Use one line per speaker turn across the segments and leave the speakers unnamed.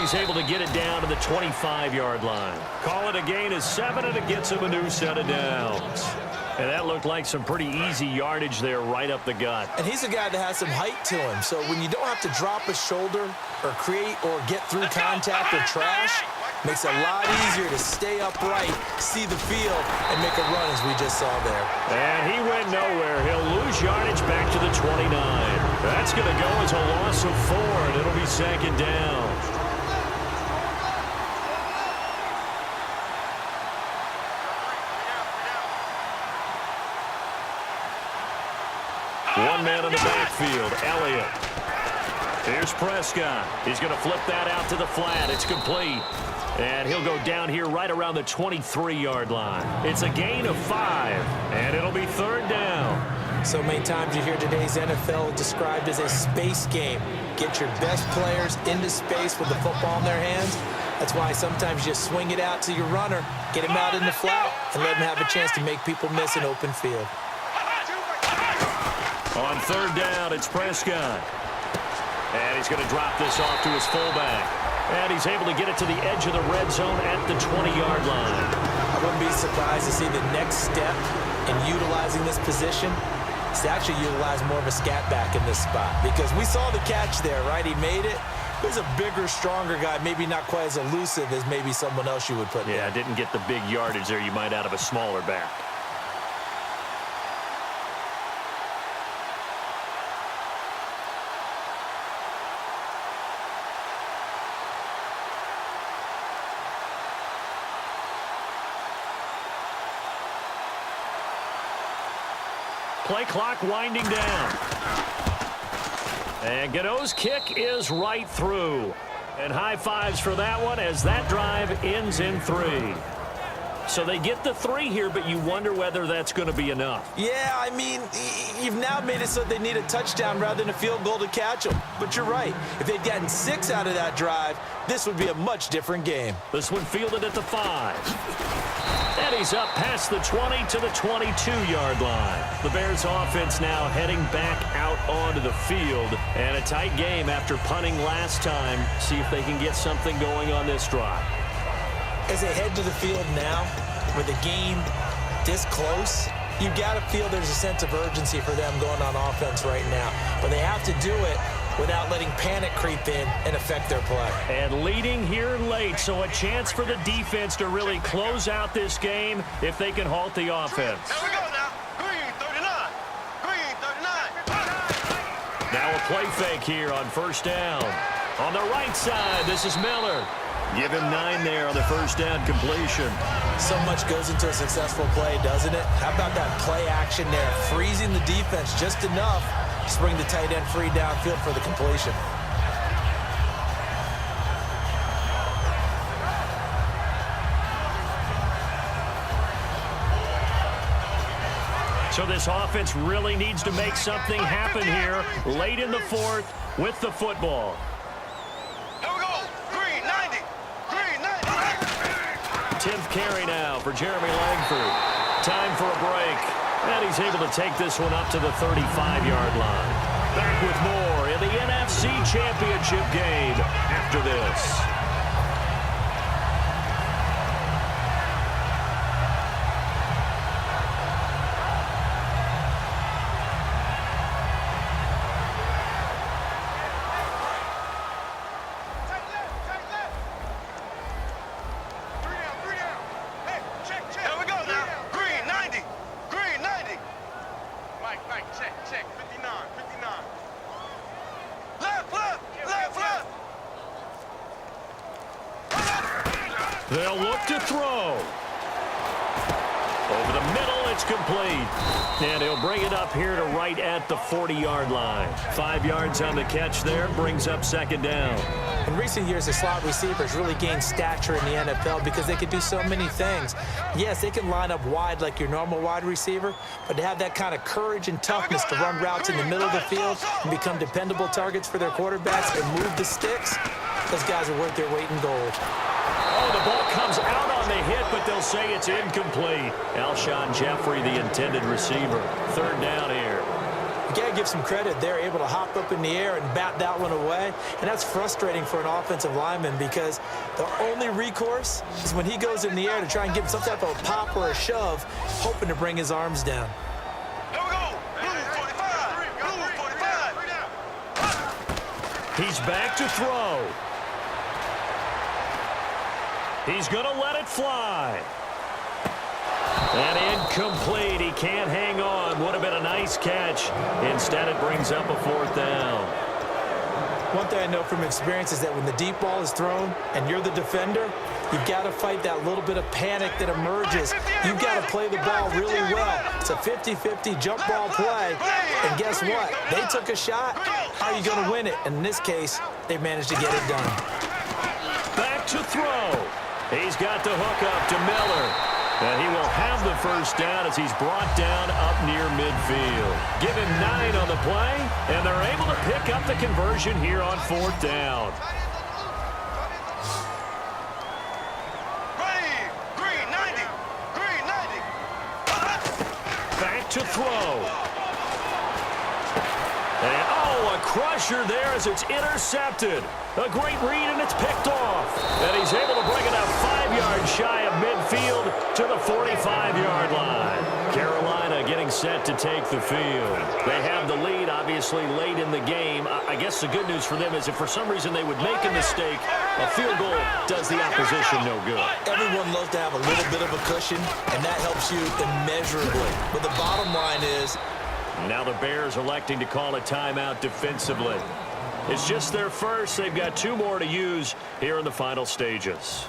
he's able to get it down to the 25-yard line. Call it a gain of 7, and it gets him a new set of downs. And that looked like some pretty easy yardage there right up the gut.
And he's a guy that has some height to him. So when you don't have to drop a shoulder or create or get through contact or trash, makes it a lot easier to stay upright, see the field, and make a run as we just saw there.
And he went nowhere. He'll lose yardage back to the 29. That's going to go as a loss of 4, and it'll be second down. One man in the backfield, Elliott. Here's Prescott. He's going to flip that out to the flat. It's complete. And he'll go down here right around the 23-yard line. It's a gain of 5, and it'll be third down.
So many times you hear today's NFL described as a space game. Get your best players into space with the football in their hands. That's why sometimes you swing it out to your runner, get him out in the flat, and let him have a chance to make people miss an open field.
On third down, it's Prescott. And he's going to drop this off to his fullback. And he's able to get it to the edge of the red zone at the 20-yard line.
I wouldn't be surprised to see the next step in utilizing this position is to actually utilize more of a scat back in this spot. Because we saw the catch there, right? He made it. He's a bigger, stronger guy, maybe not quite as elusive as maybe someone else you would put
Yeah, didn't get the big yardage there you might out of a smaller back. Play clock winding down. And Gano's kick is right through. And high fives for that one as that drive ends in 3. So they get the 3 here, but you wonder whether that's going to be enough.
Yeah, I mean, you've now made it so they need a touchdown rather than a field goal to catch them. But you're right. If they'd gotten 6 out of that drive, this would be a much different game.
This one fielded at the 5. And he's up past the 20 to the 22-yard line. The Bears offense now heading back out onto the field. And a tight game after punting last time. See if they can get something going on this drive.
As they head to the field now, with the game this close, you've got to feel there's a sense of urgency for them going on offense right now. But they have to do it without letting panic creep in and affect their play.
And leading here late, so a chance for the defense to really close out this game if they can halt the offense.
Here we go now. Green 39. Green 39.
Now a play fake here on first down. On the right side, this is Miller. Give him 9 there on the first down completion.
So much goes into a successful play, doesn't it? How about that play action there? Freezing the defense just enough to bring the tight end free downfield for the completion.
So this offense really needs to make something happen here late in the 4th with the football.
Here we go. Green 90. Green 90.
10th carry now for Jeremy Langford. Time for a break. And he's able to take this one up to the 35-yard line. Back with more in the NFC Championship game after this. They'll look to throw. Over the middle, it's complete. And he'll bring it up here to right at the 40-yard line. 5 yards on the catch there, brings up second down.
In recent years, the slot receivers really gained stature in the NFL because they could do so many things. Yes, they can line up wide like your normal wide receiver, but to have that kind of courage and toughness to run routes in the middle of the field and become dependable targets for their quarterbacks and move the sticks, those guys are worth their weight in gold.
Oh, the ball comes out on the hit, but they'll say it's incomplete. Alshon Jeffrey, the intended receiver. Third down here.
got to give some credit. They're able to hop up in the air and bat that one away, and that's frustrating for an offensive lineman because the only recourse is when he goes in the air to try and give him some type of a pop or a shove, hoping to bring his arms down.
Here we go. Blue 45. Blue 45.
He's back to throw. He's going to let it fly. And incomplete. He can't hang on. Would have been a nice catch. Instead, it brings up a fourth down.
One thing I know from experience is that when the deep ball is thrown and you're the defender, you've got to fight that little bit of panic that emerges. You've got to play the ball really well. It's a 50-50 jump ball play. And guess what? They took a shot. How are you going to win it? And in this case, they managed to get it done.
Back to throw. He's got the hook up to Miller. And he will have the first down as he's brought down up near midfield. Give him 9 on the play, and they're able to pick up the conversion here on fourth down.
Green 90. Green 90.
Back to throw. And, a crusher there as it's intercepted. A great read, and it's picked off. And he's able to bring it up 5 yards shy of midfield to the 45-yard line. Carolina getting set to take the field. They have the lead, obviously, late in the game. I guess the good news for them is if for some reason they would make a mistake, a field goal does the opposition no good.
Everyone loves to have a little bit of a cushion, and that helps you immeasurably. But the bottom line is,
now the Bears electing to call a timeout defensively. It's just their first. They've got 2 more to use here in the final stages.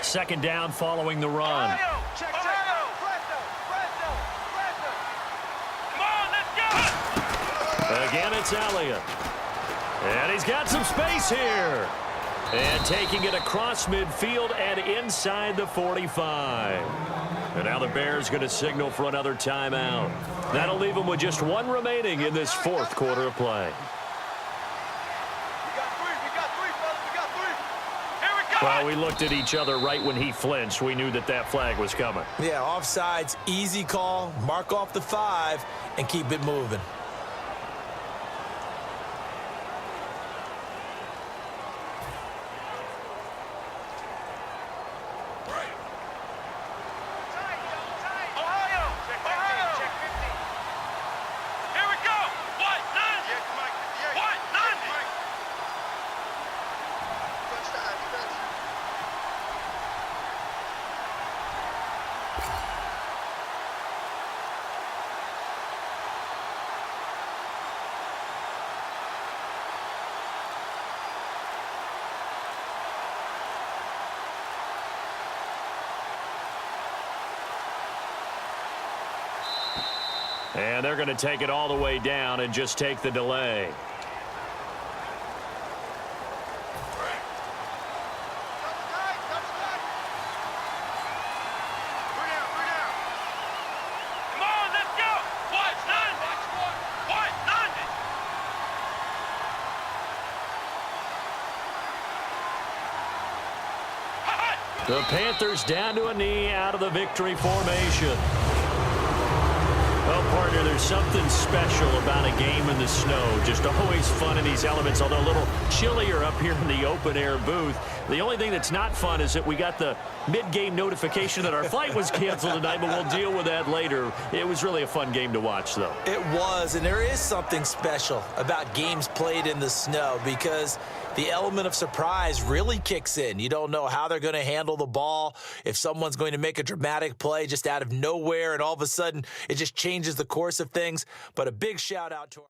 Second down following the run.
Check. Come on, let's go.
Again, it's Elliott. And he's got some space here. And taking it across midfield and inside the 45. And now the Bears going to signal for another timeout. That'll leave them with just 1 remaining in this fourth quarter of play.
We got 3, fellas. We got 3. Here we go.
Well, we looked at each other right when he flinched. We knew that that flag was coming.
yeah, offsides, easy call, mark off the 5, and keep it moving.
And they're going to take it all the way down and just take the delay.
Come on, let's go. Watch 90. Watch 90.
The Panthers down to a knee out of the victory formation. Well, partner, there's something special about a game in the snow. Just always fun in these elements, although a little chillier up here in the open-air booth. The only thing that's not fun is that we got the mid-game notification that our flight was canceled tonight, but we'll deal with that later. It was really a fun game to watch, though.
It was, and there is something special about games played in the snow because the element of surprise really kicks in. You don't know how they're going to handle the ball, if someone's going to make a dramatic play just out of nowhere, and all of a sudden it just changes the course of things. But a big shout-out to